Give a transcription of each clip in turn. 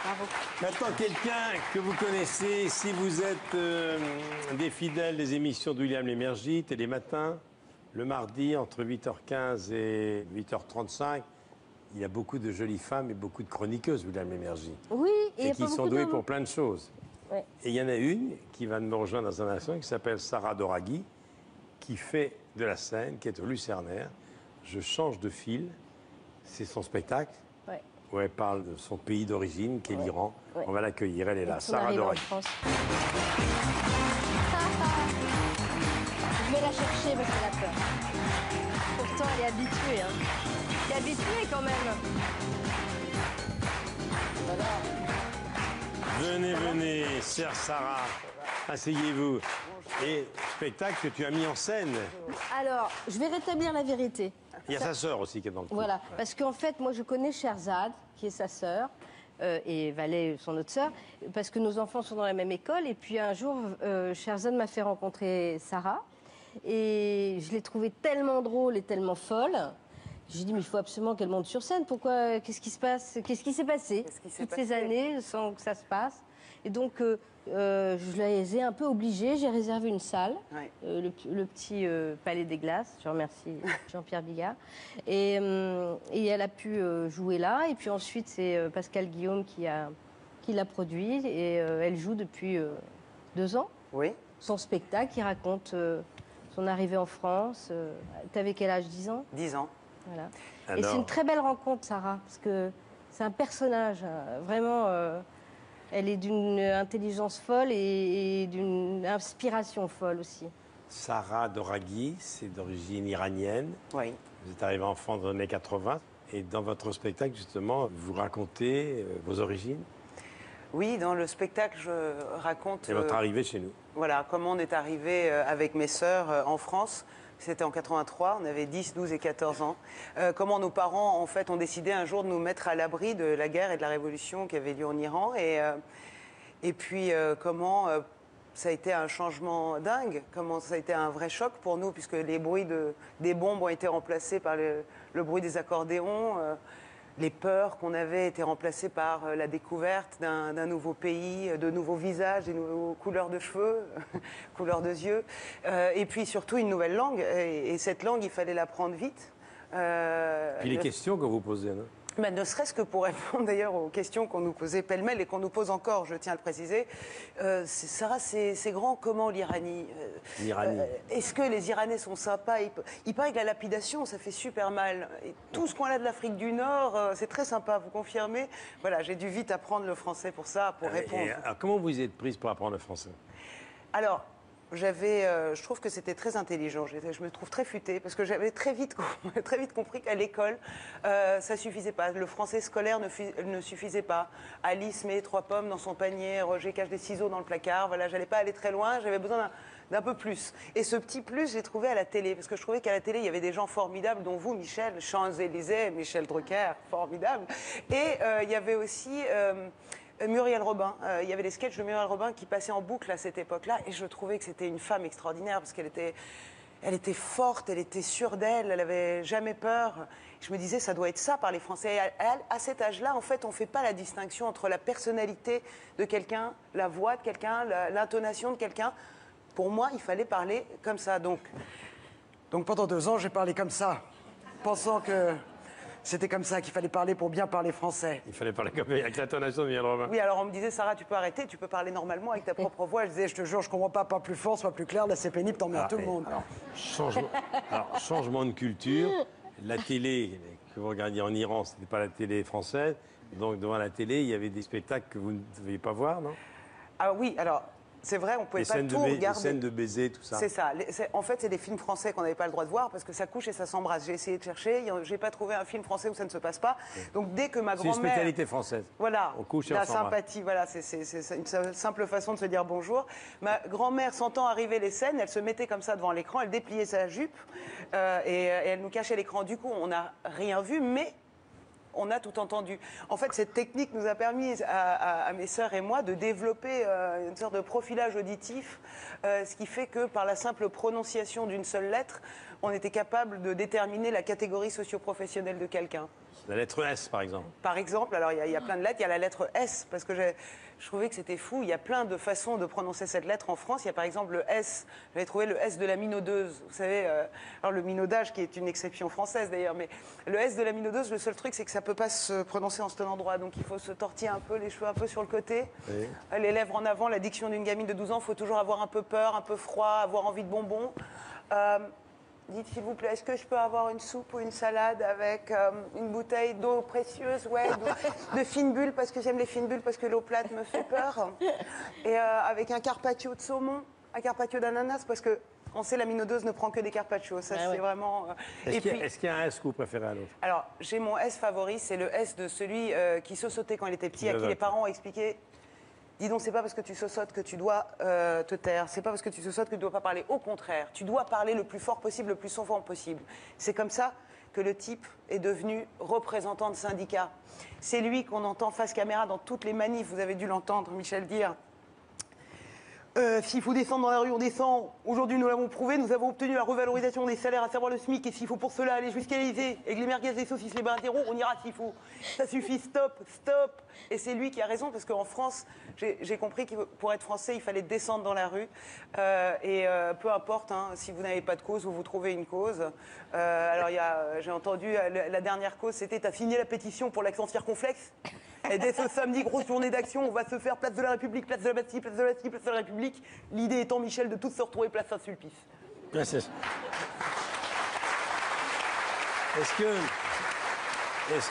Bravo. Maintenant, quelqu'un que vous connaissez, si vous êtes des fidèles des émissions de William Lémergie, Télématin, le mardi entre 8h15 et 8h35, il y a beaucoup de jolies femmes et beaucoup de chroniqueuses, William Lémergie. Oui, et qui sont douées pour plein de choses. Ouais. Et il y en a une qui va me rejoindre dans un instant, qui s'appelle Sarah Doraghi, qui fait de la scène, qui est au Lucernaire. Je change de fil. C'est son spectacle, Ouais. où elle parle de son pays d'origine, qui est l'Iran. Ouais. On va l'accueillir, elle est là. On Sarah arrive en Doraghi. France. Je vais la chercher parce qu'elle a peur. Pourtant, elle est habituée. Hein. Elle est habituée quand même. Voilà. Venez, venez, chère Sarah. Asseyez-vous. Et spectacle que tu as mis en scène. Alors, je vais rétablir la vérité. Il y a sa sœur aussi qui est dans le coup. Voilà, parce qu'en fait, moi, je connais Sherzad, qui est sa sœur, et Valé, son autre sœur, parce que nos enfants sont dans la même école. Et puis un jour, Sherzad m'a fait rencontrer Sarah, et je l'ai trouvée tellement drôle et tellement folle. J'ai dit, mais il faut absolument qu'elle monte sur scène. Pourquoi? Qu'est-ce qui se passe? Qu'est-ce qui s'est passé toutes ces années sans que ça se passe? Et donc, je les ai un peu obligés. J'ai réservé une salle, le petit Palais des Glaces. Je remercie Jean-Pierre Bigard. Et elle a pu jouer là. Et puis ensuite, c'est Pascal Guillaume qui l'a produit. Et elle joue depuis 2 ans. Oui. Son spectacle, qui raconte son arrivée en France. T'avais quel âge? 10 ans? 10 ans. Voilà. Alors... Et c'est une très belle rencontre, Sarah, parce que c'est un personnage, vraiment, elle est d'une intelligence folle et d'une inspiration folle aussi. Sarah Doraghi, c'est d'origine iranienne. Oui. Vous êtes arrivée en France dans les années 80. Et dans votre spectacle, justement, vous racontez vos origines. Oui, dans le spectacle, je raconte... Et votre arrivée chez nous. Voilà, comment on est arrivé avec mes sœurs en France. C'était en 83, on avait 10, 12 et 14 ans. Comment nos parents, en fait, ont décidé un jour de nous mettre à l'abri de la guerre et de la révolution qui avait lieu en Iran. Et puis, comment ça a été un changement dingue, comment ça a été un vrai choc pour nous, puisque les bruits des bombes ont été remplacés par le bruit des accordéons. Les peurs qu'on avait étaient remplacées par la découverte d'un nouveau pays, de nouveaux visages, des nouvelles couleurs de cheveux, couleurs de yeux, et puis surtout une nouvelle langue. Et cette langue, il fallait l'apprendre vite. Puis les questions que vous posez, non? Ben, ne serait-ce que pour répondre d'ailleurs aux questions qu'on nous posait pêle-mêle et qu'on nous pose encore, je tiens à le préciser. Sarah, c'est grand comment l'Iranie Est-ce que les Iranais sont sympas? Il paraît que la lapidation, ça fait super mal. Et tout ce coin-là de l'Afrique du Nord, c'est très sympa, vous confirmez? Voilà, j'ai dû vite apprendre le français pour ça, pour répondre. Alors, comment vous y êtes prise pour apprendre le français? Alors, je trouve que c'était très intelligent. Je me trouve très futée parce que j'avais très vite compris qu'à l'école, ça suffisait pas. Le français scolaire ne suffisait pas. Alice met 3 pommes dans son panier, Roger cache des ciseaux dans le placard. Voilà, j'allais pas aller très loin. J'avais besoin d'un peu plus. Et ce petit plus, j'ai trouvé à la télé parce que je trouvais qu'à la télé, il y avait des gens formidables, dont vous, Michel, Champs-Élysées, Michel Drucker, formidable. Et il y avait aussi Muriel Robin. Il y avait des sketchs de Muriel Robin qui passaient en boucle à cette époque-là, et je trouvais que c'était une femme extraordinaire parce qu'elle était forte, elle était sûre d'elle, elle avait jamais peur. Je me disais, ça doit être ça par les Français. À cet âge-là, en fait, on fait pas la distinction entre la personnalité de quelqu'un, la voix de quelqu'un, l'intonation de quelqu'un. Pour moi, il fallait parler comme ça. Donc pendant 2 ans, j'ai parlé comme ça, pensant que c'était comme ça qu'il fallait parler pour bien parler français. Il fallait parler comme avec l'intonation de Muriel Robin. Oui, alors on me disait, Sarah, tu peux arrêter, tu peux parler normalement avec ta propre voix. Je disais, je te jure, je comprends pas plus fort, soit plus clair, là c'est pénible, t'emmerdes tout le monde. Alors, changement de culture. La télé que vous regardiez en Iran, c'était pas la télé française. Donc devant la télé, il y avait des spectacles que vous ne deviez pas voir, non? Ah oui, alors... C'est vrai, on pouvait pas tout regarder. Les scènes de baisers, tout ça. C'est ça. En fait, c'est des films français qu'on n'avait pas le droit de voir parce que ça couche et ça s'embrasse. J'ai essayé de chercher, j'ai pas trouvé un film français où ça ne se passe pas. Donc dès que ma grand-mère... C'est une spécialité française. Voilà. On couche et on la s'embrasse. Sympathie, voilà, c'est une simple façon de se dire bonjour. Ma grand-mère, sentant arriver les scènes, elle se mettait comme ça devant l'écran, elle dépliait sa jupe et elle nous cachait l'écran. Du coup, on n'a rien vu, mais on a tout entendu. En fait, cette technique nous a permis à mes sœurs et moi de développer une sorte de profilage auditif, ce qui fait que par la simple prononciation d'une seule lettre, on était capable de déterminer la catégorie socio-professionnelle de quelqu'un. La lettre S, par exemple. Par exemple, alors il y a plein de lettres, il y a la lettre S, parce que je trouvais que c'était fou. Il y a plein de façons de prononcer cette lettre en France. Il y a par exemple le S, j'avais trouvé le S de la minaudeuse. Vous savez, alors le minaudage qui est une exception française d'ailleurs, mais le S de la minaudeuse, le seul truc c'est que ça ne peut pas se prononcer en cet endroit. Donc il faut se tortiller un peu, les cheveux un peu sur le côté, Oui. Les lèvres en avant. La diction d'une gamine de 12 ans, il faut toujours avoir un peu peur, un peu froid, avoir envie de bonbons. Dites s'il vous plaît, est-ce que je peux avoir une soupe ou une salade avec une bouteille d'eau précieuse, ouais, de fines bulles, parce que j'aime les fines bulles, parce que l'eau plate me fait peur. Et avec un carpaccio de saumon, un carpaccio d'ananas, parce que on sait la minaudeuse ne prend que des carpaccios. Ça, c'est vraiment... Est-ce qu'il y a un S que vous préférez à l'autre? Alors, j'ai mon S favori, c'est le S de celui qui sautait quand il était petit, à qui les parents ont expliqué... Dis donc, c'est pas parce que tu sautes que tu dois te taire. C'est pas parce que tu sautes que tu dois pas parler. Au contraire, tu dois parler le plus fort possible, le plus souvent possible. C'est comme ça que le type est devenu représentant de syndicat. C'est lui qu'on entend face caméra dans toutes les manifs. Vous avez dû l'entendre, Michel, dire... s'il faut descendre dans la rue, on descend. Aujourd'hui, nous l'avons prouvé. Nous avons obtenu la revalorisation des salaires, à savoir le SMIC. Et s'il faut pour cela aller jusqu'à l'Élysée, avec les merguez, les saucisses, les barateros, on ira s'il faut. Ça suffit, stop, stop. Et c'est lui qui a raison, parce qu'en France, j'ai compris que pour être français, il fallait descendre dans la rue. Peu importe, hein, si vous n'avez pas de cause, vous trouvez une cause. Alors, j'ai entendu, la dernière cause, c'était « T'as signé la pétition pour l'accent circonflexe ?» Et dès ce samedi, grosse journée d'action, on va se faire place de la République, place de la Bastille, place de la Bastille, place de la République. L'idée étant, Michel, de tous se retrouver place Saint-Sulpice. Est-ce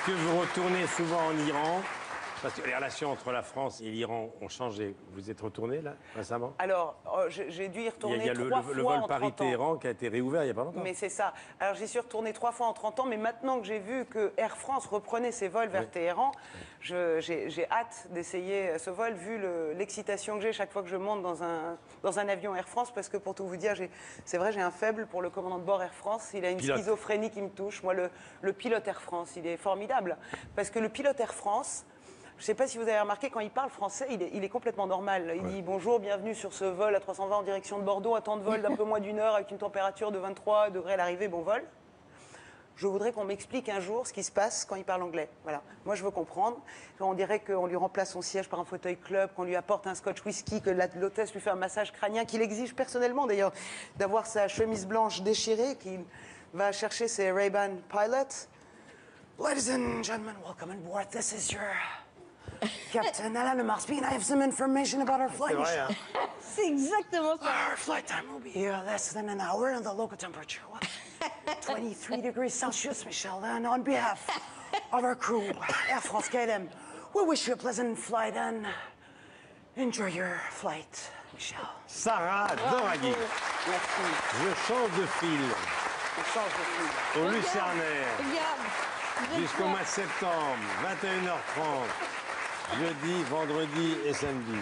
que vous retournez souvent en Iran? Parce que les relations entre la France et l'Iran ont changé. Vous êtes retourné, là, récemment? Alors, j'ai dû y retourner il y a trois fois le vol en 30 ans. Paris-Téhéran qui a été réouvert il n'y a pas longtemps. Mais c'est ça. Alors, j'y suis retournée 3 fois en 30 ans, mais maintenant que j'ai vu que Air France reprenait ses vols vers Téhéran, j'ai hâte d'essayer ce vol, vu l'excitation que j'ai chaque fois que je monte dans un avion Air France, parce que pour tout vous dire, c'est vrai, j'ai un faible pour le commandant de bord Air France. Il a une schizophrénie qui me touche. Moi, le pilote Air France, il est formidable. Parce que le pilote Air France... Je ne sais pas si vous avez remarqué, quand il parle français, il est complètement normal. Il dit « Bonjour, bienvenue sur ce vol à 320 en direction de Bordeaux, un temps de vol d'un peu moins d'1 heure avec une température de 23 degrés à l'arrivée, bon vol. » Je voudrais qu'on m'explique un jour ce qui se passe quand il parle anglais. Voilà. Moi, je veux comprendre. On dirait qu'on lui remplace son siège par un fauteuil club, qu'on lui apporte un scotch whisky, que l'hôtesse lui fait un massage crânien, qu'il exige personnellement d'ailleurs d'avoir sa chemise blanche déchirée, qu'il va chercher ses Ray-Ban Pilots. « Ladies and gentlemen, welcome on board. This is your... Captain Alan Lamar speaking. I have some information about our flight. C'est vrai, hein? C'est exactement ça. Our flight time will be less than an hour, and the local temperature 23 degrees Celsius, Michel. And on behalf of our crew, Air France KLM, we wish you a pleasant flight and enjoy your flight, Michel. Sarah Doraghi. Merci. Je change de fil Je change de fil. au Lucernaire Regarde. jusqu'au mois de septembre, 21h30, jeudi, vendredi et samedi.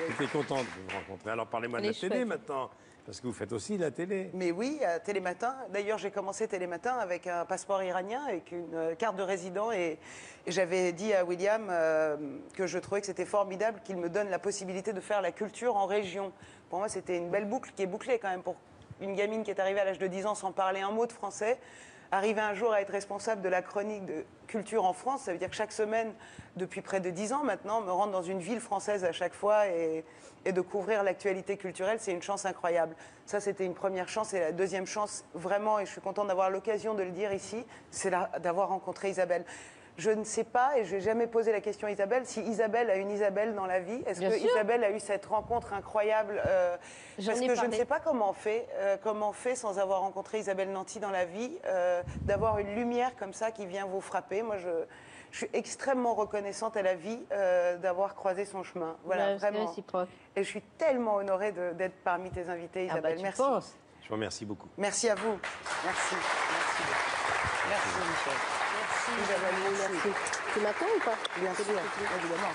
J'étais content de vous rencontrer. Alors parlez-moi de la télé maintenant, parce que vous faites aussi la télé. Mais oui, à Télématin. D'ailleurs, j'ai commencé Télématin avec un passeport iranien, avec une carte de résident. Et j'avais dit à William que je trouvais que c'était formidable qu'il me donne la possibilité de faire la culture en région. Pour moi, c'était une belle boucle qui est bouclée quand même pour une gamine qui est arrivée à l'âge de 10 ans sans parler un mot de français. Arriver un jour à être responsable de la chronique de culture en France, ça veut dire que chaque semaine, depuis près de 10 ans maintenant, me rendre dans une ville française à chaque fois et de couvrir l'actualité culturelle, c'est une chance incroyable. Ça, c'était une première chance. Et la deuxième chance, vraiment, et je suis contente d'avoir l'occasion de le dire ici, c'est d'avoir rencontré Isabelle. Je ne sais pas, et je n'ai jamais posé la question à Isabelle, si Isabelle a une Isabelle dans la vie. Est-ce que Isabelle a eu cette rencontre incroyable parce que je ne sais pas comment on fait sans avoir rencontré Isabelle Nanty dans la vie, d'avoir une lumière comme ça qui vient vous frapper. Moi, je suis extrêmement reconnaissante à la vie d'avoir croisé son chemin. Voilà, vraiment. Et je suis tellement honorée d'être parmi tes invités, Isabelle. Ah bah, merci. Penses. Je vous remercie beaucoup. Merci à vous. Merci. Merci, Michel. Merci. Tu m'attends ou pas? Bien sûr, évidemment.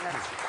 Merci.